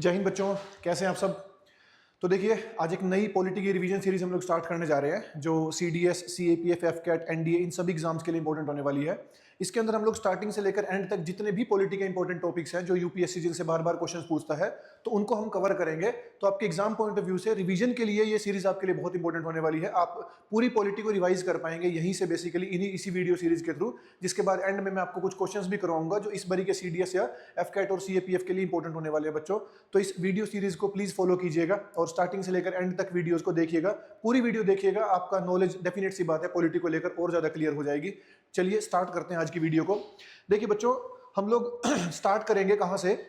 जय हिंद बच्चों, कैसे हैं आप सब। तो देखिए, आज एक नई पॉलिटी की रिवीजन सीरीज हम लोग स्टार्ट करने जा रहे हैं जो CDS, CAPF, FCAT, NDA इन सभी एग्जाम्स के लिए इंपॉर्टेंट होने वाली है। इसके अंदर हम लोग स्टार्टिंग से लेकर एंड तक जितने भी पॉलिटी के इंपॉर्टेंट टॉपिक्स हैं जो यूपीएससी जिनसे बार बार क्वेश्चन पूछता है तो उनको हम कवर करेंगे। तो आपके एग्जाम पॉइंट ऑफ व्यू से रिवीजन के लिए ये सीरीज आपके लिए बहुत इंपॉर्टेंट होने वाली है। आप पूरी पॉलिटी को रिवाइज कर पाएंगे यहीं से बेसिकली इसी वीडियो सीरीज के थ्रू, जिसके बाद एंड में मैं आपको कुछ क्वेश्चंस भी करवाऊंगा जो इस बारी के CDS या FCAT और CAPF के लिए इंपॉर्टेंट होने वाले हैं बच्चों। तो इस वीडियो सीरीज को प्लीज फॉलो कीजिएगा और स्टार्टिंग से लेकर एंड तक वीडियोस को देखिएगा। पूरी वीडियो देखिएगा, आपका नॉलेज डेफिनेट सी बात है पॉलिटी को लेकर और ज्यादा क्लियर हो जाएगी। चलिए स्टार्ट करते हैं आज की वीडियो को। देखिए बच्चों, हम लोग स्टार्ट करेंगे कहां से।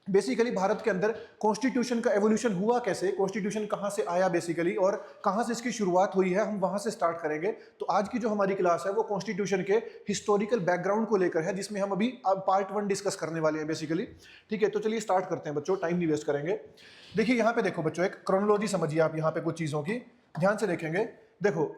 बेसिकली भारत के अंदर कॉन्स्टिट्यूशन का एवोल्यूशन हुआ कैसे, कॉन्स्टिट्यूशन कहां से आया बेसिकली और कहां से इसकी शुरुआत हुई है, हम वहां से स्टार्ट करेंगे। तो आज की जो हमारी क्लास है वो कॉन्स्टिट्यूशन के हिस्टोरिकल बैकग्राउंड को लेकर है, जिसमें हम अभी पार्ट 1 डिस्कस करने वाले हैं बेसिकली। ठीक है, तो चलिए स्टार्ट करते हैं बच्चों, टाइम नहीं वेस्ट करेंगे। देखिए यहाँ पे देखो बच्चों, एक क्रोनोलॉजी समझिए आप यहाँ पे कुछ चीजों की, ध्यान से देखेंगे। देखो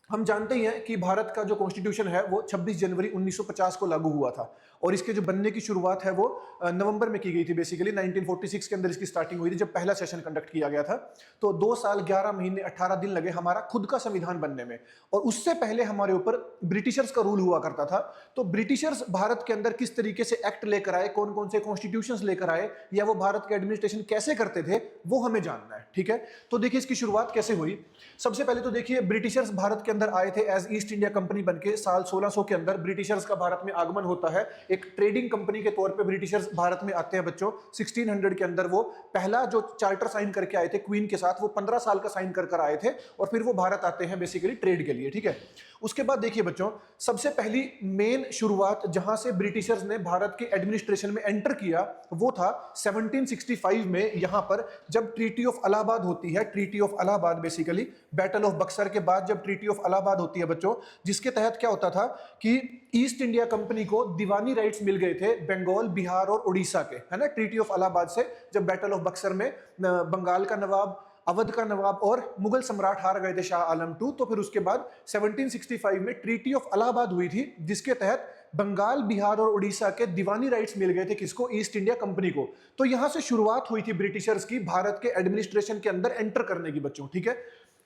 हम जानते ही हैं कि भारत का जो कॉन्स्टिट्यूशन है वो 26 जनवरी 1950 को लागू हुआ था और इसके जो बनने की शुरुआत है वो नवंबर में की गई थी। बेसिकली 1946 के अंदर इसकी स्टार्टिंग हुई थी जब पहला सेशन कंडक्ट किया गया था। तो 2 साल 11 महीने 18 दिन लगे हमारा खुद का संविधान बनने में। और उससे पहले हमारे ऊपर ब्रिटिशर्स का रूल हुआ करता था। तो ब्रिटिशर्स भारत के अंदर किस तरीके से एक्ट लेकर आए, कौन कौन से कॉन्स्टिट्यूशन लेकर आए, या वो भारत के एडमिनिस्ट्रेशन कैसे करते थे, वो हमें जानना है। ठीक है, तो देखिए इसकी शुरुआत कैसे हुई। सबसे पहले तो देखिए ब्रिटिशर्स भारत के अंदर आए थे एज ईस्ट इंडिया कंपनी बनके। साल 1600 के अंदर ब्रिटिशर्स का भारत में आगमन होता है। एक ट्रेडिंग कंपनी के तौर पे ब्रिटिशर्स भारत में आते हैं बच्चों। 1600 के अंदर वो पहला जो चार्टर साइन करके आए थे क्वीन के साथ, वो 15 साल का साइन कर आए थे और फिर वो भारत आते हैं बेसिकली ट्रेड के लिए। ठीक है, उसके बाद देखिए बच्चों, सबसे पहली मेन शुरुआत जहां से ब्रिटिशर्स ने भारत के एडमिनिस्ट्रेशन में एंटर किया वो था 1765 में। यहां पर जब ट्रीटी ऑफ इलाहाबाद होती है, treaty of Allahabad basically battle of Buxar के बाद जब ट्रीटी ऑफ इलाहाबाद होती है बच्चों, जिसके तहत क्या होता था कि ईस्ट इंडिया कंपनी को दीवानी राइट्स मिल गए थे बंगाल, बिहार और उड़ीसा के, है ना। ट्रीटी ऑफ इलाहाबाद से जब बैटल ऑफ बक्सर में बंगाल का नवाब, अवध का नवाब और मुगल सम्राट हार गए थे शाह आलम II, तो फिर उसके बाद 1765 में ट्रीटी ऑफ इलाहाबाद हुई थी जिसके तहत बंगाल, बिहार और उड़ीसा के दीवानी राइट्स मिल गए थे किसको, ईस्ट इंडिया कंपनी को। तो यहां से शुरुआत हुई थी ब्रिटिशर्स की भारत के एडमिनिस्ट्रेशन के अंदर एंटर करने की बच्चों। ठीक है,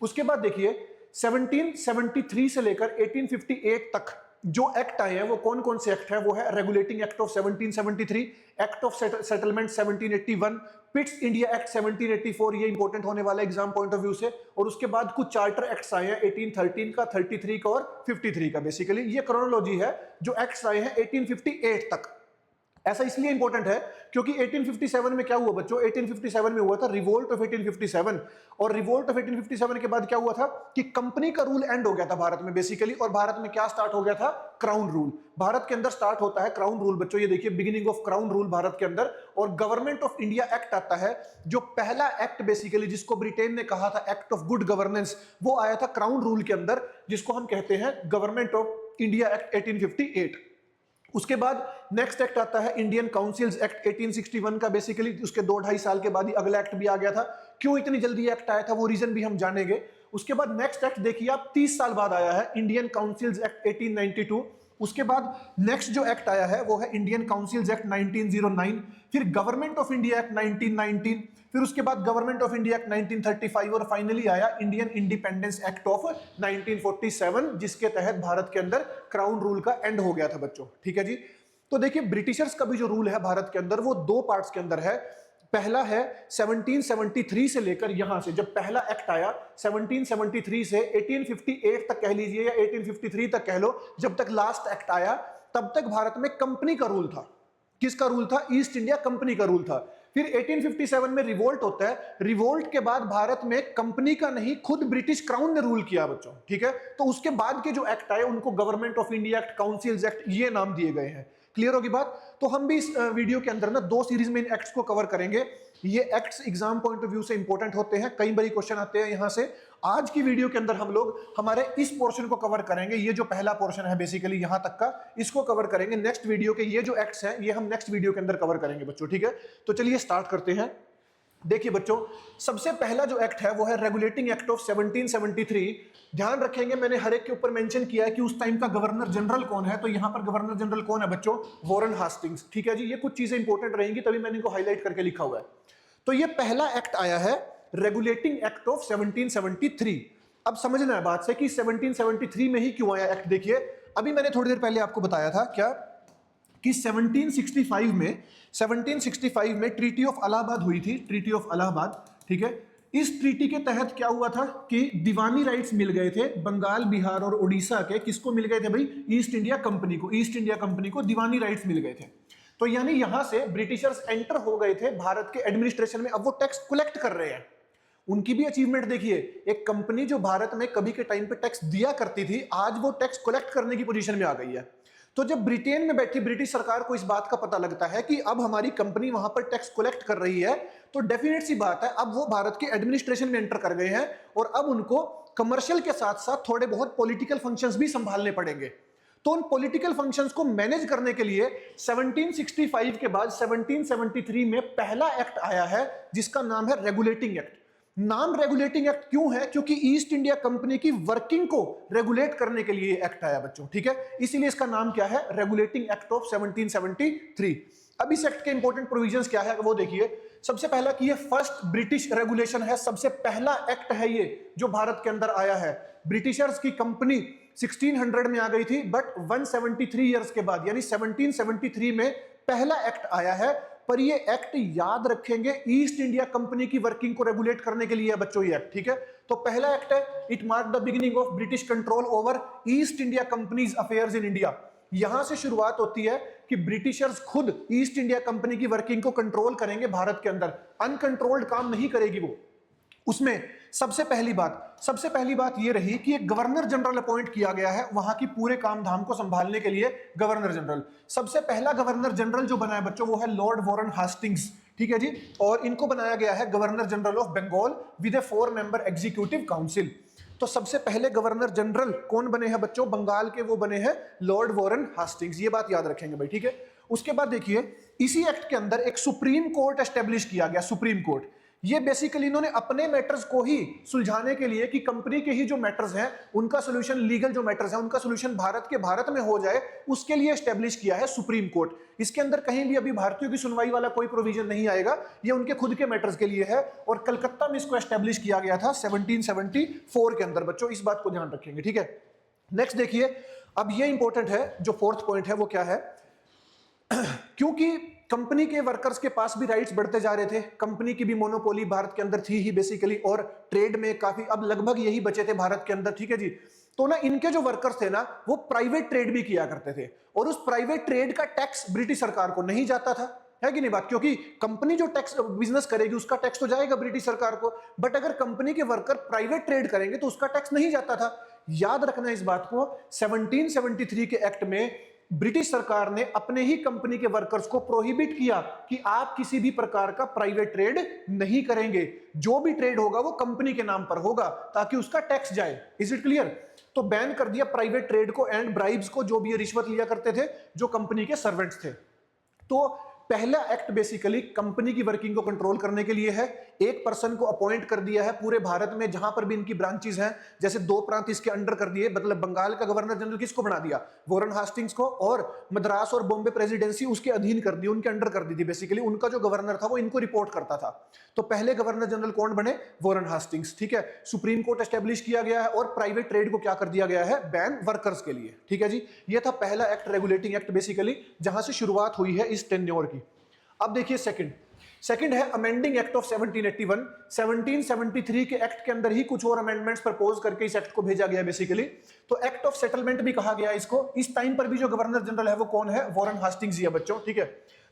उसके बाद देखिए 1773 से लेकर 1858 तक जो एक्ट आए हैं वो कौन कौन से एक्ट है, वो है regulating act of 1773, act of settlement 1781, पिट्स India act 1784, ये इंपॉर्टेंट होने वाला एग्जाम पॉइंट ऑफ व्यू से। और उसके बाद कुछ चार्टर एक्ट्स आए हैं 1813 का, 33 का और 53 का। बेसिकली ये क्रोनोलॉजी है जो एक्ट्स आए हैं 1858 तक। ऐसा इसलिए इंपॉर्टेंट है क्योंकि 1857 में क्या हुआ बच्चों, 1857 में हुआ था रिवोल्ट ऑफ 1857। और रिवोल्ट ऑफ 1857 के बाद क्या हुआ था कि कंपनी का रूल एंड हो गया था भारत में बेसिकली, और भारत में क्या स्टार्ट हो गया था, क्राउन रूल। भारत के अंदर स्टार्ट होता है क्राउन रूल बच्चों, ये देखिए beginning of crown rule Bharat के अंदर। और गवर्नमेंट ऑफ इंडिया एक्ट आता है, जो पहला एक्ट बेसिकली जिसको ब्रिटेन ने कहा था एक्ट ऑफ गुड गवर्नेंस, वो आया था क्राउन रूल के अंदर, जिसको हम कहते हैं गवर्नमेंट ऑफ इंडिया एक्ट 1858। उसके बाद नेक्स्ट एक्ट आता है इंडियन काउंसिल्स एक्ट 1861 का। बेसिकली उसके 2-2.5 साल के बाद ही अगला एक्ट भी आ गया था। क्यों इतनी जल्दी एक्ट आया था वो रीजन भी हम जानेंगे। उसके बाद नेक्स्ट एक्ट देखिए आप 30 साल बाद आया है, इंडियन काउंसिल्स एक्ट 1892। उसके बाद नेक्स्ट जो एक्ट आया है वो है इंडियन काउंसिल्स एक्ट 1909, फिर गवर्नमेंट ऑफ इंडिया एक्ट 1919, फिर उसके बाद गवर्नमेंट ऑफ इंडिया एक्ट 1935 और फाइनली आया इंडियन इंडिपेंडेंस एक्ट ऑफ 1947, जिसके तहत भारत के अंदर क्राउन रूल का एंड हो गया था बच्चों। ठीक है जी, तो देखिए ब्रिटिशर्स का भी जो रूल है भारत के अंदर वो 2 पार्ट्स के अंदर है। पहला है 1773 से लेकर यहां से जब पहला एक्ट आया 1773 से 1858 तक कह लीजिए या 1853 तक कह लो, जब तक लास्ट एक्ट आया तब तक भारत में कंपनी का रूल था। किसका रूल था, ईस्ट इंडिया कंपनी का रूल था। फिर 1857 में रिवोल्ट होता है, रिवोल्ट के बाद भारत में कंपनी का नहीं खुद ब्रिटिश क्राउन ने रूल किया बच्चों। ठीक है, तो उसके बाद के जो एक्ट आए उनको government of India act, councils act, ये नाम दिए गए हैं। क्लियर होगी बात। तो हम भी इस वीडियो के अंदर ना 2 सीरीज में इन एक्ट्स को कवर करेंगे। ये acts exam point of view से इंपॉर्टेंट होते हैं, कई बार क्वेश्चन आते हैं यहां से। आज की वीडियो के अंदर हम लोग हमारे इस पोर्शन को कवर करेंगे, ये जो पहला पोर्शन है बेसिकली यहां तक का, इसको कवर करेंगे। नेक्स्ट वीडियो के ये जो एक्ट्स हैं ये हम नेक्स्ट वीडियो के अंदर कवर करेंगे बच्चों। ठीक है, तो चलिए स्टार्ट करते हैं। देखिए बच्चों, सबसे पहला जो एक्ट है वो है रेगुलेटिंग एक्ट ऑफ 1773। ध्यान रखेंगे, मैंने हर एक के ऊपर मेंशन किया है कि उस टाइम का गवर्नर जनरल कौन है। तो यहां पर गवर्नर जनरल कौन है बच्चों? Warren Hastings. ठीक है जी, ये कुछ चीजें इंपॉर्टेंट रहेंगी तभी मैंने इनको हाईलाइट करके लिखा हुआ है। तो ये पहला एक्ट आया है रेगुलेटिंग एक्ट ऑफ 1773। अब समझना है बात से कि 1773 में ही क्यों आया एक्ट। देखिए, अभी मैंने थोड़ी देर पहले आपको बताया था क्या कि 1765 में ट्रीटी ऑफ इलाहाबाद हुई थी, ट्रीटी ऑफ इलाहाबाद। ठीक है, इस ट्रीटी के तहत क्या हुआ था कि दीवानी राइट्स मिल गए थे बंगाल, बिहार और उड़ीसा के। किसको मिल गए थे भाई? ईस्ट इंडिया कंपनी को। ईस्ट इंडिया कंपनी को दीवानी राइट्स मिल गए थे। तो यानी यहां से ब्रिटिशर्स एंटर हो गए थे भारत के एडमिनिस्ट्रेशन में। अब वो टैक्स कलेक्ट कर रहे हैं। उनकी भी अचीवमेंट देखिए, एक कंपनी जो भारत में कभी के टाइम पे टैक्स दिया करती थी, आज वो टैक्स कलेक्ट करने की पोजीशन में आ गई है। तो जब ब्रिटेन में बैठी ब्रिटिश सरकार को इस बात का पता लगता है कि अब हमारी कंपनी वहां पर टैक्स कलेक्ट कर रही है, तो डेफिनेट सी बात है अब वो भारत के एडमिनिस्ट्रेशन में एंटर कर गए हैं और अब उनको कमर्शियल के साथ साथ थोड़े बहुत पॉलिटिकल फंक्शंस भी संभालने पड़ेंगे। तो उन पॉलिटिकल फंक्शंस को मैनेज करने के लिए 1765 के बाद 1773 में पहला एक्ट आया है जिसका नाम है रेगुलेटिंग एक्ट। नाम रेगुलेटिंग एक्ट क्यों है? क्योंकि ईस्ट इंडिया कंपनी की वर्किंग को रेगुलेट करने के लिए एक्ट आया बच्चों। ठीक है, इसीलिए इसका नाम क्या है? Regulating act of 1773। अब इस एक्ट के इंपॉर्टेंट प्रोविजंस क्या है वो देखिए। सबसे पहला कि ये फर्स्ट ब्रिटिश रेगुलेशन है, सबसे पहला एक्ट है ये जो भारत के अंदर आया है। ब्रिटिशर्स की कंपनी 1600 में आ गई थी, बट 173 ईयर्स के बाद यानी 1773 में पहला एक्ट आया है। पर ये एक्ट याद रखेंगे ईस्ट इंडिया कंपनी की वर्किंग को रेगुलेट करने के लिए बच्चों ये एक्ट। ठीक है, तो पहला एक्ट है, it mark the beginning of British control over east India companies affairs in India. यहां से शुरुआत होती है कि ब्रिटिशर्स खुद ईस्ट इंडिया कंपनी की वर्किंग को कंट्रोल करेंगे भारत के अंदर। अनकंट्रोल्ड काम नहीं करेगी वो। उसमें सबसे पहली बात यह रही कि एक गवर्नर जनरल अपॉइंट किया गया है वहां की पूरे काम धाम को संभालने के लिए। गवर्नर जनरल, सबसे पहला गवर्नर जनरल जो बना है बच्चों वो है लॉर्ड वॉरेन हास्टिंग्स। ठीक है जी, और इनको बनाया गया है governor general of Bengal with a 4 member executive council. तो सबसे पहले गवर्नर जनरल कौन बने हैं बच्चों? बंगाल के वो बने हैं लॉर्ड वॉरेन हास्टिंग्स। ये बात याद रखेंगे भाई। ठीक है, उसके बाद देखिए इसी एक्ट के अंदर एक सुप्रीम कोर्ट एस्टेब्लिश किया गया। सुप्रीम कोर्ट, ये बेसिकली इन्होंने अपने मैटर्स को ही सुलझाने के लिए कि कंपनी के ही जो मैटर्स हैं उनका सोल्यूशन, लीगल जो मैटर्स हैं उनका सोल्यूशन भारत में हो जाए, उसके लिए एस्टेब्लिश किया है सुप्रीम कोर्ट। इसके अंदर कहीं भी अभी भारतीयों की सुनवाई वाला कोई प्रोविजन नहीं आएगा, ये उनके खुद के मैटर्स के लिए है। और कलकत्ता में इसको एस्टेब्लिश किया गया था 1774 के अंदर बच्चों, इस बात को ध्यान रखेंगे। ठीक है, नेक्स्ट देखिए, अब ये इंपॉर्टेंट है, जो फोर्थ पॉइंट है वो क्या है? क्योंकि कंपनी के वर्कर्स के पास भी राइट्स बढ़ते जा रहे थे, कंपनी की भी मोनोपोली भारत के अंदर थी ही बेसिकली, और ट्रेड में काफी अब लगभग यही बचे थे भारत के अंदर। ठीक है जी, तो ना इनके जो वर्कर्स थे ना वो प्राइवेट ट्रेड भी किया करते थे और उस प्राइवेट ट्रेड का टैक्स ब्रिटिश सरकार को नहीं जाता था, है कि नहीं बात? क्योंकि कंपनी जो टैक्स बिजनेस करेगी उसका टैक्स तो जाएगा ब्रिटिश सरकार को, बट अगर कंपनी के वर्कर प्राइवेट ट्रेड करेंगे तो उसका टैक्स नहीं जाता था। याद रखना इस बात को, 1773 के एक्ट में ब्रिटिश सरकार ने अपने ही कंपनी के वर्कर्स को प्रोहिबिट किया कि आप किसी भी प्रकार का प्राइवेट ट्रेड नहीं करेंगे, जो भी ट्रेड होगा वो कंपनी के नाम पर होगा ताकि उसका टैक्स जाए। Is it clear? तो बैन कर दिया प्राइवेट ट्रेड को एंड ब्राइब्स को, जो भी रिश्वत लिया करते थे जो कंपनी के सर्वेंट्स थे। तो पहला एक्ट बेसिकली कंपनी की वर्किंग को कंट्रोल करने के लिए है। एक पर्सन को अपॉइंट कर दिया है पूरे भारत में जहां पर भी इनकी ब्रांचेस हैं, जैसे 2 प्रांत इसके अंडर कर दिए, मतलब बंगाल का गवर्नर जनरल किसको बना दिया? वॉरेन हास्टिंग्स को, और मद्रास और बॉम्बे प्रेसिडेंसी उसके अधीन कर दी, उनके अंडर कर दी थी बेसिकली। उनका जो गवर्नर था वो इनको रिपोर्ट करता था। तो पहले गवर्नर जनरल कौन बने? Warren Hastings. ठीक है, सुप्रीम कोर्ट एस्टेब्लिश किया गया है और प्राइवेट ट्रेड को क्या कर दिया गया है? बैन वर्कर्स के लिए। ठीक है जी, ये था पहला एक्ट, रेगुलेटिंग एक्ट बेसिकली, जहां से शुरुआत हुई है इस टेन्योर की। अब देखिए सेकंड है अमेंडिंग एक्ट ऑफ 1781। 1773 के एक्ट के अंदर ही कुछ और अमेंडमेंट्स प्रपोज करके इस एक्ट को भेजा गया बेसिकली। तो एक्ट ऑफ सेटलमेंट भी कहा गया इसको। इस टाइम पर भी जो गवर्नर जनरल है वो कौन है? वॉरेन हास्टिंग्स ही है बच्चों। ठीक है,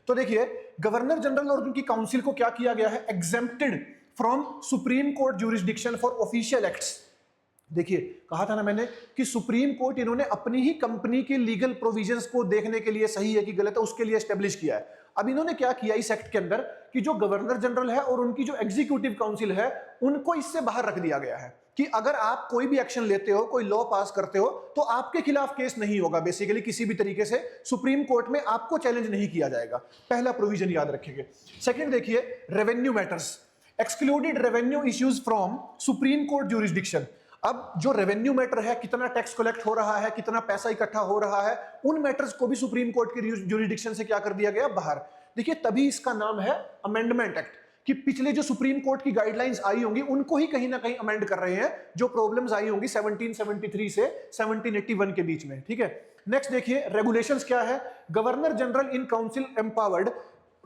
तो देखिए गवर्नर जनरल और उनकी काउंसिल को क्या किया गया है? Exempted from supreme court jurisdiction for official acts. देखिए कहा था ना मैंने कि सुप्रीम कोर्ट इन्होंने अपनी ही कंपनी के लीगल प्रोविजंस को देखने के लिए सही है कि गलत है उसके लिए एस्टेब्लिश किया है। अब इन्होंने क्या किया इस एक्ट के अंदर कि जो गवर्नर जनरल है और उनकी जो एग्जीक्यूटिव काउंसिल है उनको इससे बाहर रख दिया गया है कि अगर आप कोई भी एक्शन लेते हो, कोई लॉ पास करते हो, तो आपके खिलाफ केस नहीं होगा बेसिकली, किसी भी तरीके से सुप्रीम कोर्ट में आपको चैलेंज नहीं किया जाएगा। पहला प्रोविजन याद रखेंगे। सेकंड देखिए revenue matters. Excluded revenue issues from supreme court jurisdiction. अब जो रेवेन्यू मैटर है, कितना टैक्स कलेक्ट हो रहा है, कितना पैसा इकट्ठा हो रहा है, उन मैटर्स को भी सुप्रीम कोर्ट के ज्यूरिसडिक्शन से क्या कर दिया गया, बाहर। देखिए तभी इसका नाम है अमेंडमेंट एक्ट, कि पिछले जो सुप्रीम कोर्ट की गाइडलाइंस आई होंगी उनको ही कहीं ना कहीं अमेंड कर रहे हैं, जो प्रॉब्लम्स आई होंगी 1773 से 1781 के बीच में। ठीक है, नेक्स्ट देखिए रेगुलेशंस क्या है। Governor general in council empowered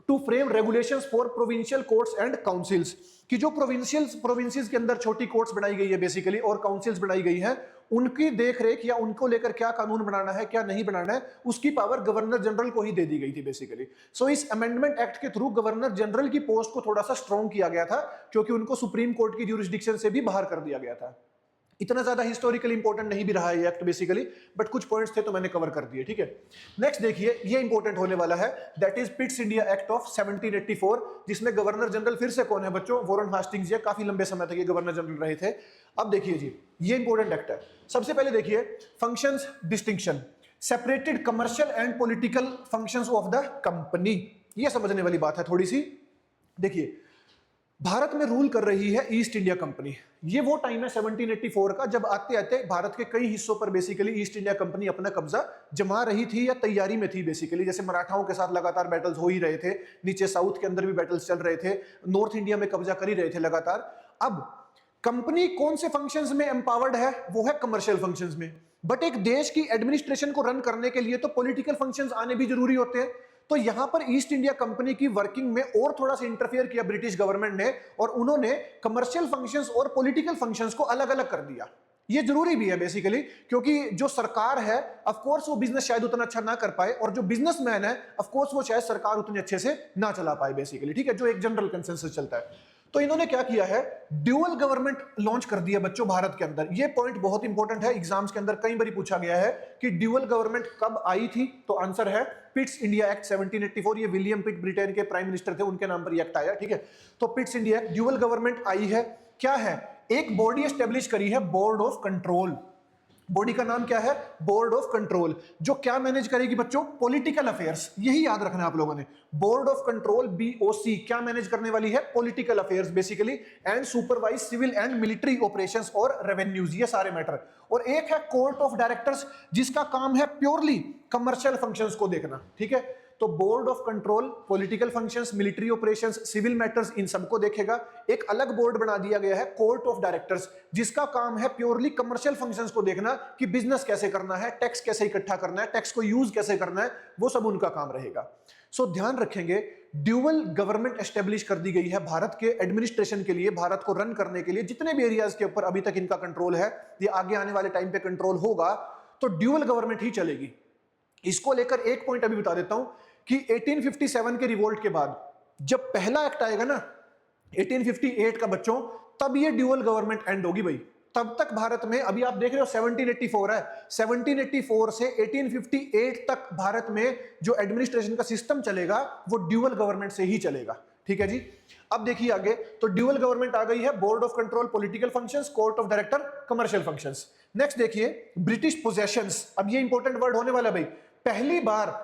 to frame regulations for provincial courts and councils, कि जो प्रोविंसेस के अंदर छोटी कोर्ट्स बनाई गई है बेसिकली और काउंसिल्स बनाई गई हैं, उनकी देखरेख या उनको लेकर क्या कानून बनाना है क्या नहीं बनाना है, उसकी पावर गवर्नर जनरल को ही दे दी गई थी बेसिकली। सो इस अमेंडमेंट एक्ट के थ्रू गवर्नर जनरल की पोस्ट को थोड़ा सा स्ट्रॉन्ग किया गया था, क्योंकि उनको सुप्रीम कोर्ट की ज्यूरिसडिक्शन से भी बाहर कर दिया गया था। इतना ज्यादा हिस्टोरिकल इंपॉर्टेंट नहीं भी रहा है ये एक्ट बेसिकली, बट कुछ पॉइंट्स थे तो मैंने कवर कर दिए। ठीक है, नेक्स्ट देखिए ये इंपॉर्टेंट होने वाला है, that is पिट्स India act of 1784, जिसमें गवर्नर जनरल फिर से कौन है बच्चों, वॉरेन हास्टिंग्स। ये काफी लंबे समय तक ये गवर्नर जनरल रहे थे। अब देखिए जी ये इंपॉर्टेंट एक्ट है। सबसे पहले देखिए functions distinction, separated commercial and political functions of the company, ये समझने वाली बात है थोड़ी सी। देखिए भारत में रूल कर रही है ईस्ट इंडिया कंपनी। ये वो टाइम है 1784 का, जब आते आते भारत के कई हिस्सों पर बेसिकली ईस्ट इंडिया कंपनी अपना कब्जा जमा रही थी या तैयारी में थी बेसिकली। जैसे मराठाओं के साथ लगातार बैटल्स हो ही रहे थे, नीचे साउथ के अंदर भी बैटल्स चल रहे थे, नॉर्थ इंडिया में कब्जा कर ही रहे थे लगातार। अब कंपनी कौन से फंक्शंस में एम्पावर्ड है, वो है कमर्शियल फंक्शंस में। बट एक देश की एडमिनिस्ट्रेशन को रन करने के लिए तो पॉलिटिकल फंक्शंस आने भी जरूरी होते हैं। तो यहां पर ईस्ट इंडिया कंपनी की वर्किंग में और थोड़ा सा इंटरफेयर किया ब्रिटिश गवर्नमेंट ने, और उन्होंने कमर्शियल फंक्शंस और पॉलिटिकल फंक्शंस को अलग अलग कर दिया। ये जरूरी भी है बेसिकली, क्योंकि जो सरकार है ऑफ कोर्स वो बिजनेस शायद उतना अच्छा ना कर पाए, और जो बिजनेसमैन है ऑफ कोर्स वो शायद सरकार उतने अच्छे से ना चला पाए बेसिकली। ठीक है, जो एक जनरल कंसेंसस चलता है। तो इन्होंने क्या किया है, ड्यूअल गवर्नमेंट लॉन्च कर दिया बच्चों भारत के अंदर। ये पॉइंट बहुत इंपॉर्टेंट है, एग्जाम्स के अंदर कई बार पूछा गया है कि ड्यूअल गवर्नमेंट कब आई थी, तो आंसर है पिट्स इंडिया एक्ट 1784। ये विलियम पिट ब्रिटेन के प्राइम मिनिस्टर थे, उनके नाम पर ये एक्ट आया। ठीक है, तो Pitt's India Act, dual government आई है। क्या है, एक बॉडी एस्टेब्लिश करी है, बोर्ड ऑफ कंट्रोल। बॉडी का नाम क्या है, बोर्ड ऑफ कंट्रोल, जो क्या मैनेज करेगी बच्चों, पॉलिटिकल अफेयर्स। यही याद रखना है आप लोगों ने, बोर्ड ऑफ कंट्रोल BOC क्या मैनेज करने वाली है, political affairs basically, and supervise civil and military operations और रेवेन्यूज, ये सारे मैटर। और एक है कोर्ट ऑफ डायरेक्टर्स, जिसका काम है प्योरली कमर्शियल फंक्शंस को देखना। ठीक है, तो board of control political functions, military operations, civil matters, इन सबको देखेगा। एक अलग बोर्ड बना दिया गया है कोर्ट ऑफ डायरेक्टर्स, जिसका काम है प्योरली कमर्शियल फंक्शंस को देखना, कि बिजनेस कैसे करना है, टैक्स कैसे इकट्ठा करना है, टैक्स को यूज कैसे करना है, वो सब उनका काम रहेगा। सो ध्यान रखेंगे, ड्यूअल गवर्नमेंट एस्टेब्लिश कर दी गई है भारत के एडमिनिस्ट्रेशन के लिए, भारत को रन करने के लिए। जितने भी एरियाज के ऊपर अभी तक इनका कंट्रोल है, ये आगे आने वाले टाइम पे कंट्रोल होगा, तो ड्यूअल गवर्नमेंट ही चलेगी। इसको लेकर एक पॉइंट अभी बता देता हूं कि 1857 के रिवोल्ट के बाद जब पहला एक्ट आएगा ना 1858 का बच्चों, तब ये ड्यूअल गवर्नमेंट एंड होगी भाई। तब तक भारत में, अभी आप देख रहे हो 1784 है, 1784 से 1858 तक भारत में जो एडमिनिस्ट्रेशन का सिस्टम चलेगा वो ड्यूअल गवर्नमेंट से ही चलेगा। ठीक है जी, अब देखिए आगे, तो ड्यूअल गवर्नमेंट आ गई है, board of control political functions, court of director commercial functions. Next देखिए ब्रिटिश पोजेशंस, अब ये इंपॉर्टेंट वर्ड होने वाला है भाई। पहली बार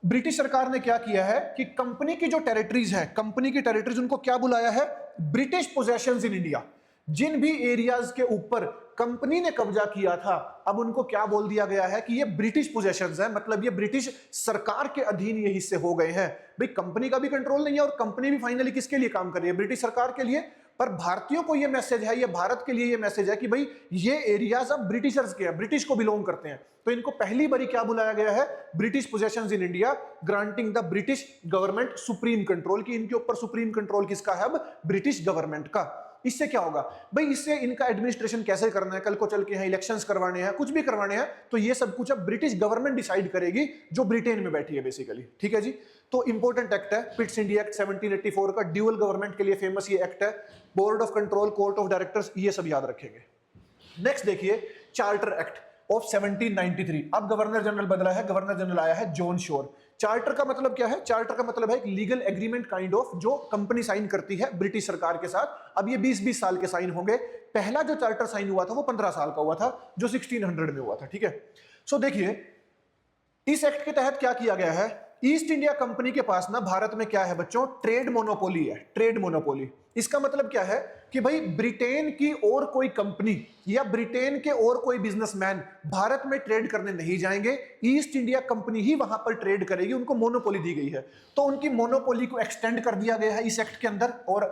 ब्रिटिश सरकार ने क्या किया है कि कंपनी की जो टेरिटरीज है, कंपनी की टेरिटरीज, उनको क्या बुलाया है, ब्रिटिश पोजेशंस इन इंडिया। जिन भी एरियाज के ऊपर कंपनी ने कब्जा किया था, अब उनको क्या बोल दिया गया है कि ये ब्रिटिश पोजेशंस है, मतलब ये ब्रिटिश सरकार के अधीन ये हिस्से हो गए हैं। भाई कंपनी का भी कंट्रोल नहीं है, और कंपनी भी फाइनली किसके लिए काम कर रही है, ब्रिटिश सरकार के लिए। पर भारतीयों को ये मैसेज है, ये भारत के लिए ये मैसेज है कि भाई ये एरियाज अब ब्रिटिशर्स के हैं, ब्रिटिश को बिलोंग करते हैं। तो इनको पहली बारी क्या बुलाया गया है, British possessions in India, granting the British government supreme control, की इनके ऊपर सुप्रीम कंट्रोल किसका है, अब ब्रिटिश गवर्नमेंट का। इससे क्या होगा भाई, इससे इनका एडमिनिस्ट्रेशन कैसे करना है, कल को चल के यहाँ इलेक्शंस करवाने हैं, कुछ भी करवाने हैं, तो ये सब कुछ अब ब्रिटिश गवर्नमेंट डिसाइड करेगी, जो ब्रिटेन में बैठी है बेसिकली। ठीक है जी, तो इंपॉर्टेंट एक्ट है पिट्स इंडिया एक्ट 1784 का, ड्यूअल गवर्नमेंट के लिए फेमस ये एक्ट है। Board of control, court of directors, ये सब याद रखेंगे। नेक्स्ट देखिए चार्टर एक्ट ऑफ 1793। अब गवर्नर जनरल बदला है, गवर्नर जनरल आया है जॉन शोर। चार्टर का मतलब क्या है, चार्टर का मतलब है एक लीगल एग्रीमेंट काइंड ऑफ, जो कंपनी साइन करती है ब्रिटिश सरकार के साथ। अब ये 20-20 साल के साइन होंगे। पहला जो चार्टर साइन हुआ था वो 15 साल का हुआ था, जो 1600 में हुआ था। ठीक है, सो देखिए इस एक्ट के तहत क्या किया गया है ईस्ट इंडिया कंपनी के पास ना भारत में क्या है बच्चों, ट्रेड मोनोपोली है, ट्रेड मोनोपोली। इसका मतलब क्या है कि भाई ब्रिटेन की और कोई कंपनी या ब्रिटेन के और कोई बिजनेसमैन भारत में ट्रेड करने नहीं जाएंगे, ईस्ट इंडिया कंपनी ही वहां पर ट्रेड करेगी, उनको मोनोपोली दी गई है। तो उनकी मोनोपोली को एक्सटेंड कर दिया गया है इस एक्ट के अंदर, और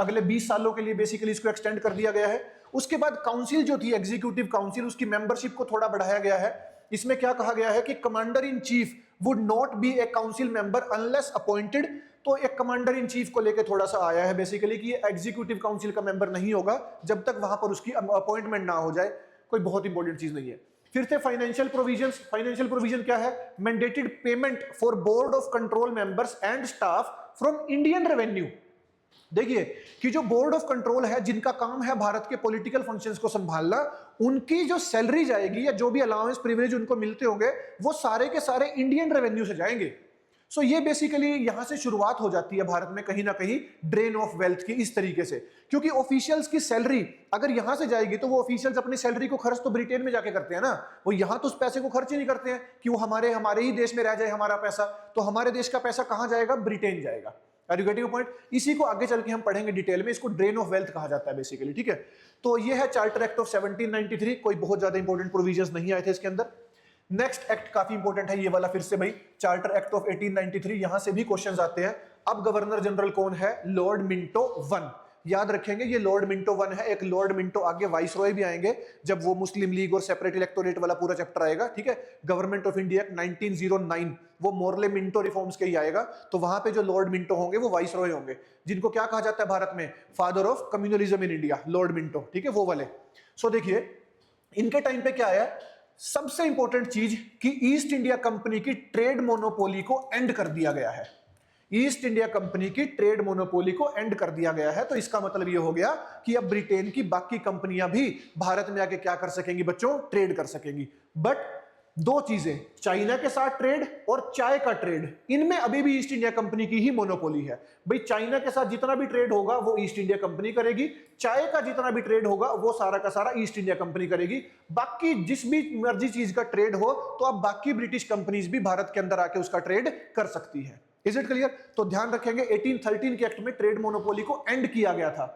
अगले 20 सालों के लिए बेसिकली इसको एक्सटेंड कर दिया गया है। उसके बाद काउंसिल जो थी, एग्जीक्यूटिव काउंसिल, उसकी मेंबरशिप को थोड़ा बढ़ाया गया है। इसमें क्या कहा गया है कि commander in chief would not be A council member unless appointed. तो एक कमांडर इन चीफ को लेकर थोड़ा सा आया है बेसिकली कि ये एग्जीक्यूटिव काउंसिल का मेंबर नहीं होगा जब तक वहां पर उसकी अपॉइंटमेंट ना हो जाए। कोई बहुत इंपॉर्टेंट चीज नहीं है। फिर थे फाइनेंशियल प्रोविजंस। फाइनेंशियल प्रोविजन क्या है? Mandated payment for board of control members and staff from Indian revenue. देखिए कि जो बोर्ड ऑफ कंट्रोल है, जिनका काम है भारत के पॉलिटिकल फंक्शंस को संभालना, उनकी जो सैलरी जाएगी या जो भी अलाउंस प्रिविलेज उनको मिलते होंगे वो सारे के सारे इंडियन रेवेन्यू से जाएंगे। सो ये बेसिकली यहां से शुरुआत हो जाती है भारत में कहीं ना कहीं ड्रेन ऑफ वेल्थ की, इस तरीके से। क्योंकि ऑफिशियल्स की सैलरी अगर यहां से जाएगी तो वो ऑफिशियल्स अपनी सैलरी को खर्च तो ब्रिटेन में जाके करते हैं ना, वो यहां तो उस पैसे को खर्च ही नहीं करते हैं कि वो हमारे ही देश में रह जाए हमारा पैसा। तो हमारे देश का पैसा कहां जाएगा? ब्रिटेन जाएगा। Are you getting point? इसी को आगे चल के हम पढ़ेंगे डिटेल में, इसको ड्रेन ऑफ वेल्थ कहा जाता है बेसिकली, ठीक है। तो ये है चार्टर एक्ट ऑफ 1793। कोई बहुत ज्यादा इंपॉर्टेंट प्रोविजंस नहीं आए थे इसके अंदर। नेक्स्ट एक्ट काफी इंपॉर्टेंट है ये वाला, फिर से भाई चार्टर एक्ट ऑफ 1893, यहां से भी क्वेश्चंस आते हैं। अब गवर्नर जनरल कौन है? Lord Minto one. याद रखेंगे ये लॉर्ड मिंटो वन है। एक लॉर्ड मिंटो आगे वाइसरॉय भी आएंगे जब वो मुस्लिम लीग और सेपरेट इलेक्टोरेट वाला पूरा चैप्टर आएगा, ठीक है। गवर्नमेंट ऑफ इंडिया 1909, वो मोरले मिंटो रिफॉर्म्स के ही आएगा। तो वहां पे जो लॉर्ड मिंटो होंगे वो वाइसरॉय होंगे, जिनको क्या कहा जाता है भारत में? Father of communalism in India, Lord Minto, ठीक है, वो वाले। सो देखिए इनके टाइम पे क्या आया, सबसे इंपॉर्टेंट चीज कि ईस्ट इंडिया कंपनी की ट्रेड मोनोपोली को एंड कर दिया गया है। ईस्ट इंडिया कंपनी की ट्रेड मोनोपोली को एंड कर दिया गया है। तो इसका मतलब यह हो गया कि अब ब्रिटेन की बाकी कंपनियां भी भारत में आके क्या कर सकेंगी बच्चों? ट्रेड कर सकेंगी। बट दो चीजें, चाइना के साथ ट्रेड और चाय का ट्रेड, इनमें अभी भी ईस्ट इंडिया कंपनी की ही मोनोपोली है। भाई चाइना के साथ जितना भी ट्रेड होगा वो ईस्ट इंडिया कंपनी करेगी, चाय का जितना भी ट्रेड होगा वो सारा का सारा ईस्ट इंडिया कंपनी करेगी। बाकी जिस भी मर्जी चीज का ट्रेड हो तो अब बाकी ब्रिटिश कंपनीज भी भारत के अंदर आके उसका ट्रेड कर सकती है। Is it clear? तो ध्यान रखेंगे 1813 के एक्ट में ट्रेड मोनोपोली को एंड किया गया था।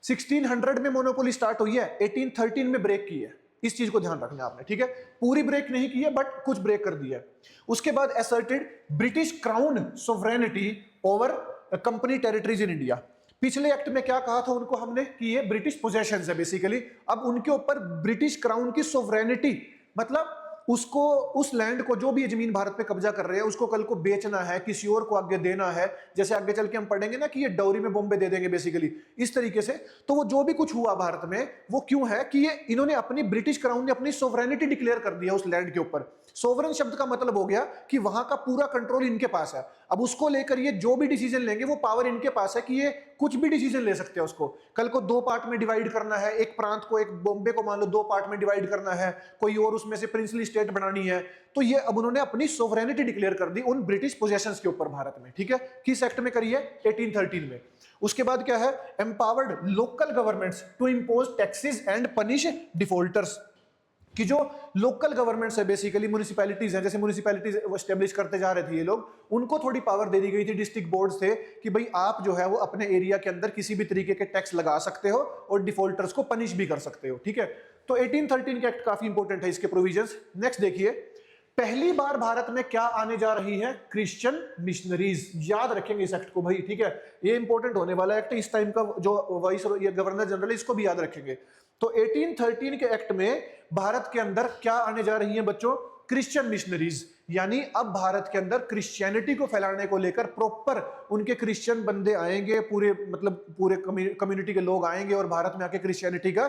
1600 में मोनोपोली स्टार्ट हुई है, 1813 में ब्रेक की है। इस चीज को ध्यान रखना आपने, ठीक है। पूरी ब्रेक नहीं की है बट कुछ ब्रेक कर दिया है। उसके बाद asserted British crown sovereignty over company territories in India. पिछले एक्ट में क्या कहा था उनको हमने कि ये ब्रिटिश पोजेशंस है बेसिकली। अब उनके ऊपर ब्रिटिश क्राउन की सोवरेनिटी, मतलब उसको, उस लैंड को, जो भी ये जमीन भारत पे कब्जा कर रहे हैं उसको कल को बेचना है, किसी और को आगे देना है। जैसे आगे चल के हम पढ़ेंगे ना कि ये डौरी में बॉम्बे दे देंगे बेसिकली, इस तरीके से। तो वो जो भी कुछ हुआ भारत में वो क्यों है कि ये इन्होंने अपनी, ब्रिटिश क्राउन ने अपनी सोवरेनिटी डिक्लेयर कर दिया उस लैंड के ऊपर। सोवरेन शब्द का मतलब हो गया कि वहां का पूरा कंट्रोल इनके पास है। अब उसको लेकर ये जो भी डिसीजन लेंगे वो पावर इनके पास है कि ये कुछ भी डिसीजन ले सकते हैं उसको। कल को दो पार्ट में डिवाइड करना है, एक प्रांत को, एक बॉम्बे को मान लो दो पार्ट में डिवाइड करना है, कोई और उसमें से प्रिंसली स्टेट बनानी है, तो ये अब उन्होंने अपनी सोवरेनिटी डिक्लेयर कर दी उन ब्रिटिश पोजेशंस के ऊपर भारत में, ठीक है। किस एक्ट में करी है? 1813 में। उसके बाद क्या है? Empowered local governments to impose taxes and punish defaulters. कि जो लोकल गवर्नमेंट्स है बेसिकली, म्युनिसिपैलिटीज है, जैसे म्युनिसिपैलिटीज एस्टेब्लिश करते जा रहे थे ये लोग, उनको थोड़ी पावर दे दी गई थी। डिस्ट्रिक्ट बोर्ड्स थे कि भाई आप जो है वो अपने एरिया के अंदर किसी भी तरीके के टैक्स लगा सकते हो और डिफॉल्टर्स को पनिश भी कर सकते हो, ठीक है। तो 1813 के एक्ट काफी इंपॉर्टेंट है, इसके प्रोविजंस। नेक्स्ट देखिए, पहली बार भारत में क्या आने जा रही है? Christian missionaries. याद रखेंगे इस एक्ट को भाई, ठीक है। ये इंपॉर्टेंट होने वाला एक्ट, इस टाइम का जो वाइस गवर्नर जनरल, इसको भी याद रखेंगे। तो 1813 के एक्ट में भारत के अंदर क्या आने जा रही है बच्चों? Christian missionaries. यानी अब भारत के अंदर क्रिश्चियनिटी को फैलाने को लेकर प्रॉपर उनके क्रिश्चियन बंदे आएंगे, पूरे मतलब पूरे कम्युनिटी के लोग आएंगे और भारत में आके क्रिश्चियनिटी का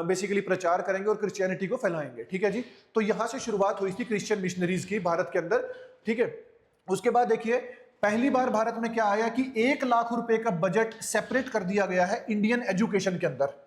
बेसिकली प्रचार करेंगे और क्रिश्चियनिटी को फैलाएंगे, ठीक है जी। तो यहां से शुरुआत हुई थी क्रिश्चियन मिशनरीज की भारत के अंदर, ठीक है। उसके बाद देखिए, पहली बार भारत में क्या आया कि 1 लाख रुपए का बजट सेपरेट कर दिया गया है इंडियन एजुकेशन के अंदर।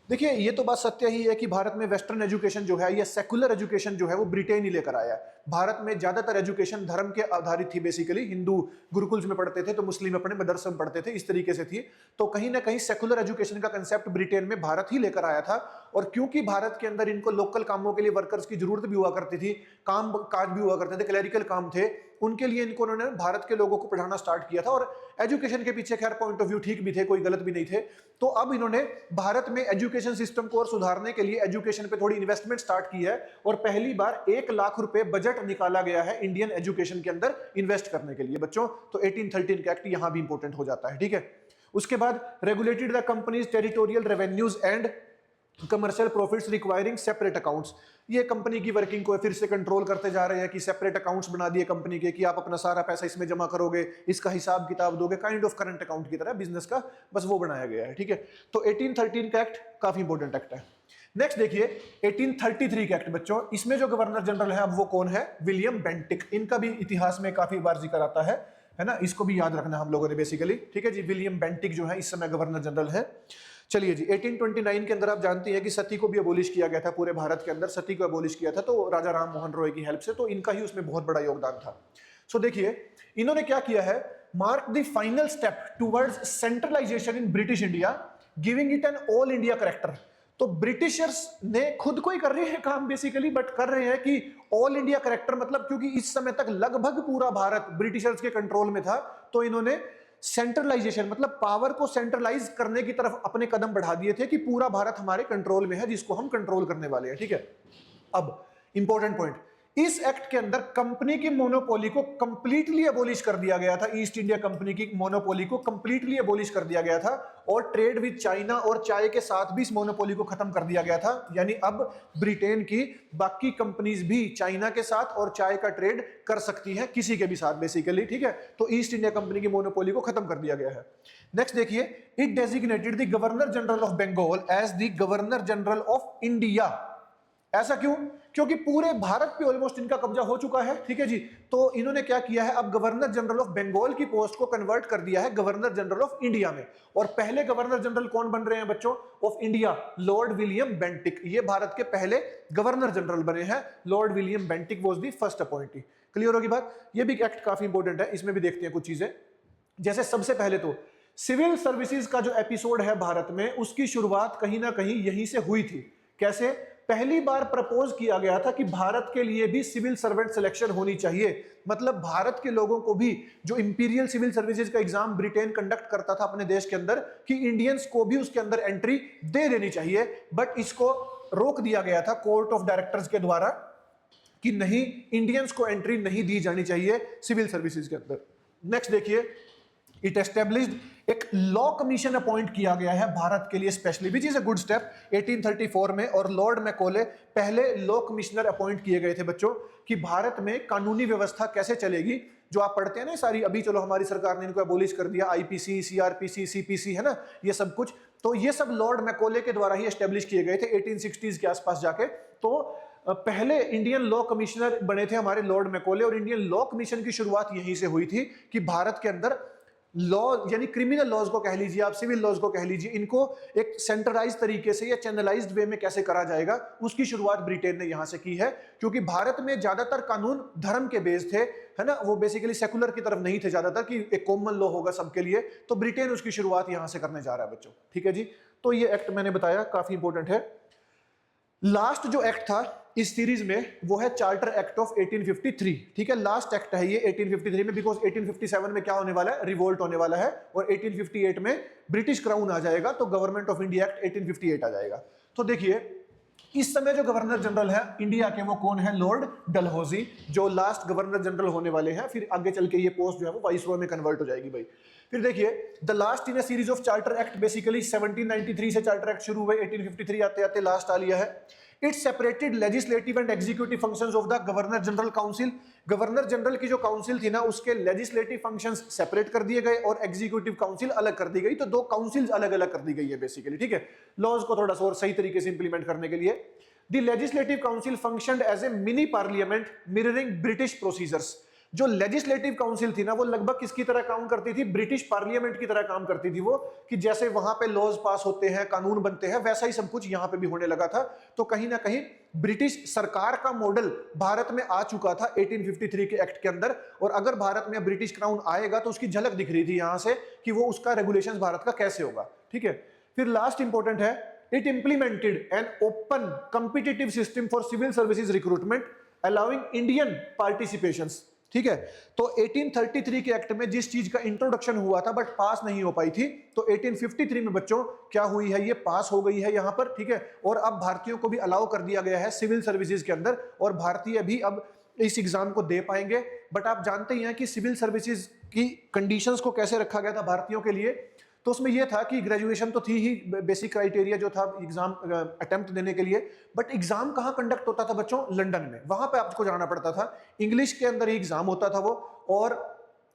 देखिए ये तो बात सत्य ही है कि भारत में वेस्टर्न एजुकेशन जो है, या सेकुलर एजुकेशन जो है, वो ब्रिटेन ही लेकर आया है। भारत में ज्यादातर एजुकेशन धर्म के आधारित थी बेसिकली। हिंदू गुरुकुल्स में पढ़ते थे तो मुस्लिम अपने मदरसे में पढ़ते थे, इस तरीके से थी। तो कहीं ना कहीं सेकुलर एजुकेशन का कंसेप्ट ब्रिटेन में भारत ही लेकर आया था। और क्योंकि भारत के अंदर इनको लोकल कामों के लिए वर्कर्स की जरूरत भी हुआ करती थी, काम काज भी हुआ करते थे, क्लरिकल काम थे, उनके लिए इनको उन्होंने भारत के लोगों को पढ़ाना स्टार्ट किया था, और एजुकेशन के पीछे खैर पॉइंट ऑफ व्यू ठीक भी थे, कोई गलत भी नहीं थे। तो अब इन्होंने भारत में एजुकेशन सिस्टम को और सुधारने के लिए एजुकेशन पे थोड़ी इन्वेस्टमेंट स्टार्ट की है, और पहली बार 1 लाख रुपए बजट निकाला गया है इंडियन एजुकेशन के अंदर इन्वेस्ट करने के लिए बच्चों। तो 1813 का एक्ट यहां भी इंपॉर्टेंट हो जाता है, ठीक है। उसके बाद regulated the companies territorial revenues and commercial profits requiring separate accounts. ये कंपनी की वर्किंग को फिर से कंट्रोल करते जा रहे हैं कि सेपरेट अकाउंट्स बना दिए कंपनी के, कि आप अपना सारा पैसा इसमें जमा करोगे, इसका हिसाब किताब दोगे, काइंड ऑफ करंट अकाउंट की तरह बिजनेस का, बस वो बनाया गया है, ठीक है। तो 1813 का एक्ट काफी इंपॉर्टेंट एक्ट है। नेक्स्ट देखिए 1833 का एक्ट बच्चों, इसमें जो गवर्नर जनरल है अब वो कौन है? William Bentinck. इनका भी इतिहास में काफी बार जिक्र आता है ना, इसको भी याद रखना हम लोगों ने बेसिकली, ठीक है जी। विलियम बेंटिक जो है इस समय गवर्नर जनरल है। चलिए जी 1829 के अंदर आप जानते हैं कि सती को भी अबोलिश किया गया था, पूरे भारत के अंदर सती को अबोलिश किया था, तो राजा राम मोहन रॉय की हेल्प से, तो इनका ही उसमें बहुत बड़ा योगदान था। सो देखिए इन्होंने क्या किया है, mark the final step towards centralisation in British India, giving it an all India character. तो ब्रिटिशर्स ने खुद को ही कर रहे हैं काम बेसिकली, बट कर रहे हैं कि ऑल इंडिया कैरेक्टर, मतलब क्योंकि इस समय तक लगभग पूरा भारत ब्रिटिशर्स के कंट्रोल में था, तो इन्होंने सेंट्रलाइजेशन मतलब पावर को सेंट्रलाइज करने की तरफ अपने कदम बढ़ा दिए थे कि पूरा भारत हमारे कंट्रोल में है, जिसको हम कंट्रोल करने वाले हैं, ठीक है। अब इंपॉर्टेंट पॉइंट, इस एक्ट के अंदर कंपनी की मोनोपोली को कंप्लीटली अबोलिश कर दिया गया था। ईस्ट इंडिया कंपनी की मोनोपोली को कंप्लीटली अबोलिश कर दिया गया था, और ट्रेड विद चाइना और चाय के साथ भी इस मोनोपोली को खत्म कर दिया गया था। यानी अब ब्रिटेन की बाकी कंपनीज भी चाइना के साथ और चाय का ट्रेड कर सकती हैं, किसी के भी साथ बेसिकली, ठीक है। तो ईस्ट इंडिया कंपनी की मोनोपोली को खत्म कर दिया गया है। नेक्स्ट देखिए, it designated the governor general of Bengal as the governor general of India. ऐसा क्यों? क्योंकि पूरे भारत पे ऑलमोस्ट इनका कब्जा हो चुका है, ठीक है जी। तो इन्होंने क्या किया है, अब गवर्नर जनरल ऑफ बंगाल की पोस्ट को कन्वर्ट कर दिया है गवर्नर जनरल ऑफ इंडिया में। और पहले गवर्नर जनरल कौन बन रहे हैं बच्चों of India? Lord William Bentinck. ये भारत के पहले गवर्नर जनरल बने हैं। Lord William Bentinck was the first appointee. Clear होगी बात? ये भी एक्ट काफी इंपॉर्टेंट है, इसमें भी देखते हैं कुछ चीजें। जैसे सबसे पहले तो सिविल सर्विसेज का जो एपिसोड है भारत में, उसकी शुरुआत कहीं ना कहीं यहीं से हुई थी। कैसे? पहली बार प्रपोज किया गया था कि भारत के लिए भी सिविल सर्वेंट सिलेक्शन होनी चाहिए। मतलब भारत के लोगों को भी, जो इंपीरियल सिविल सर्विसेज का एग्जाम ब्रिटेन कंडक्ट करता था अपने देश के अंदर, कि इंडियंस को भी उसके अंदर एंट्री दे देनी चाहिए। बट इसको रोक दिया गया था कोर्ट ऑफ डायरेक्टर्स के द्वारा कि नहीं, इंडियंस को एंट्री नहीं दी जानी चाहिए सिविल सर्विसेज के अंदर। नेक्स्ट देखिए, इट एस्टेब्लिश्ड एक लॉ कमीशन अपॉइंट किया गया है भारत के लिए specially, which is a good step 1834 में। और लॉर्ड मैकॉले पहले लॉ कमिश्नर अपॉइंट किए गए थे बच्चों, कि भारत में कानूनी व्यवस्था कैसे चलेगी। जो आप पढ़ते हैं ना सारी, अभी चलो हमारी सरकार ने इनको अबोलिश कर दिया, आईपीसी, सीआरपीसी, सीपीसी, है ना, ये सब कुछ, तो ये सब लॉर्ड मैकॉले के द्वारा ही एस्टेब्लिश किए गए थे 1860s के आसपास जाके। तो पहले इंडियन लॉ कमिश्नर बने थे हमारे लॉर्ड मैकॉले, और इंडियन लॉ कमीशन की शुरुआत यहीं से हुई थी कि भारत के अंदर लॉ, यानी क्रिमिनल लॉज को कह लीजिए आप, सिविल लॉज को कह लीजिए, इनको एक सेंट्रलाइज तरीके से या चैनलाइज्ड वे में कैसे करा जाएगा, उसकी शुरुआत ब्रिटेन ने यहां से की है। क्योंकि भारत में ज्यादातर कानून धर्म के बेस थे, है ना, वो बेसिकली सेकुलर की तरफ नहीं थे ज्यादातर, कि एक कॉमन लॉ होगा सबके लिए। तो ब्रिटेन उसकी शुरुआत यहां से करने जा रहा है बच्चों, ठीक है जी। तो ये एक्ट मैंने बताया काफी इंपॉर्टेंट है। लास्ट जो एक्ट था इस सीरीज में वो है चार्टर एक्ट ऑफ 1853, ठीक है। लास्ट एक्ट है ये 1853 में, बिकॉज 1857 में क्या होने वाला है, रिवोल्ट होने वाला है, और 1858 में ब्रिटिश क्राउन आ जाएगा, तो गवर्नमेंट ऑफ इंडिया एक्ट 1858 आ जाएगा। तो देखिए इस समय जो गवर्नर जनरल है इंडिया के, वो कौन है? लॉर्ड डलहौजी, जो लास्ट गवर्नर जनरल होने वाले हैं। फिर आगे चल के ये पोस्ट जो है वो वाइसरॉय में कन्वर्ट हो जाएगी भाई। फिर देखिए the last in a series of charter act, basically 1793 से चार्टर एक्ट शुरू हुए, 1853 आते आते लास्ट आ लिया है। It separated legislative and executive functions of the governor general council. Governor general की जो काउंसिल थी ना, उसके लेजिस्लेटिव फंक्शंस सेपरेट कर दिए गए और एग्जीक्यूटिव काउंसिल अलग कर दी गई। तो दो काउंसिल्स अलग अलग कर दी गई है बेसिकली, ठीक है, लॉज को थोड़ा सा और सही तरीके से इंप्लीमेंट करने के लिए। The legislative council functioned as a mini parliament mirroring British procedures. जो लेजिस्लेटिव काउंसिल थी ना, वो लगभग किसकी तरह काम करती थी? ब्रिटिश पार्लियामेंट की तरह काम करती थी वो, कि जैसे वहां पे लॉज पास होते हैं, कानून बनते हैं, वैसा ही सब कुछ यहां पे भी होने लगा था। तो कहीं ना कहीं ब्रिटिश सरकार का मॉडल भारत में आ चुका था 1853 के एक्ट के अंदर। और अगर भारत में ब्रिटिश क्राउन आएगा तो उसकी झलक दिख रही थी यहां से, कि वो उसका रेगुलेशन भारत का कैसे होगा, ठीक है। फिर लास्ट इंपॉर्टेंट है, it implemented an open competitive system for civil services recruitment allowing Indian participations, ठीक है। तो 1833 के एक्ट में जिस चीज का इंट्रोडक्शन हुआ था बट पास नहीं हो पाई थी, तो 1853 में बच्चों क्या हुई है, ये पास हो गई है यहां पर, ठीक है। और अब भारतीयों को भी अलाउ कर दिया गया है सिविल सर्विसेज के अंदर, और भारतीय भी अब इस एग्जाम को दे पाएंगे। बट आप जानते ही हैं कि सिविल सर्विसेज की कंडीशंस को कैसे रखा गया था भारतीयों के लिए। तो उसमें यह था कि ग्रेजुएशन तो थी ही बेसिक क्राइटेरिया जो था एग्जाम अटेम्प्ट देने के लिए, बट एग्जाम कहाँ कंडक्ट होता था बच्चों, लंदन में, वहां पे आपको जाना पड़ता था। इंग्लिश के अंदर ही एग्जाम होता था वो, और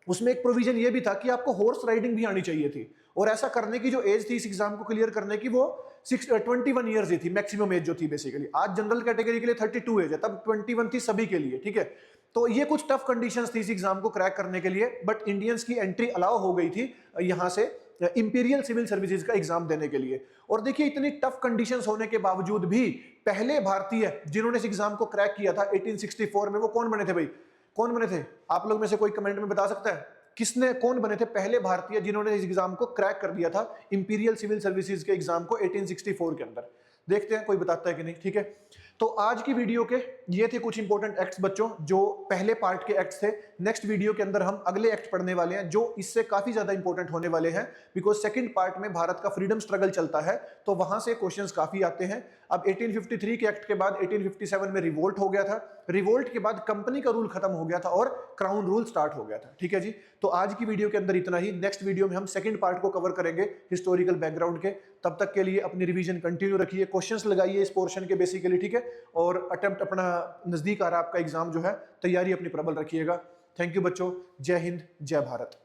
उसमें एक प्रोविजन ये भी था कि आपको हॉर्स राइडिंग भी आनी चाहिए थी, और ऐसा करने की जो एज थी इस एग्जाम को क्लियर करने की वो 21 ईयर्स ही थी, मैक्सिमम एज जो थी बेसिकली। आज जनरल कैटेगरी के लिए 32 एज है, तब 21 थी सभी के लिए, ठीक है। तो ये कुछ टफ कंडीशंस थी इस एग्जाम को क्रैक करने के लिए, बट इंडियंस की एंट्री अलाउ हो गई थी यहां से इंपीरियल सिविल सर्विसेज का एग्जाम देने के लिए। और देखिए इतनी टफ कंडीशंस होने के बावजूद भी पहले भारतीय जिन्होंने इस एग्जाम को क्रैक किया था 1864 में, वो कौन बने थे भाई, कौन बने थे? आप लोग में से कोई कमेंट में बता सकता है किसने, कौन बने थे पहले भारतीय जिन्होंने इस एग्जाम को क्रैक कर दिया था, इंपीरियल सिविल सर्विसेज के एग्जाम को 1864 के अंदर? देखते हैं कोई बताता है कि नहीं, ठीक है। तो आज की वीडियो के ये थे कुछ इंपॉर्टेंट एक्ट्स बच्चों, जो पहले पार्ट के एक्ट्स थे। नेक्स्ट वीडियो के अंदर हम अगले एक्ट पढ़ने वाले हैं जो इससे काफी ज्यादा इंपॉर्टेंट होने वाले हैं, बिकॉज सेकंड पार्ट में भारत का फ्रीडम स्ट्रगल चलता है, तो वहां से क्वेश्चंस काफी आते हैं। अब 1853 के एक्ट के बाद 1857 में रिवोल्ट हो गया था, रिवोल्ट के बाद कंपनी का रूल खत्म हो गया था और क्राउन रूल स्टार्ट हो गया था, ठीक है जी। तो आज की वीडियो के अंदर इतना ही। नेक्स्ट वीडियो में हम सेकंड पार्ट को कवर करेंगे हिस्टोरिकल बैकग्राउंड के। तब तक के लिए अपनी रिवीजन कंटिन्यू रखिए, क्वेश्चंस लगाइए इस पोर्शन के बेसिकली, ठीक है। और अटेम्प्ट अपना नजदीक आ रहा है आपका एग्जाम जो है, तैयारी अपनी प्रबल रखिएगा। थैंक यू बच्चों, जय हिंद, जय भारत।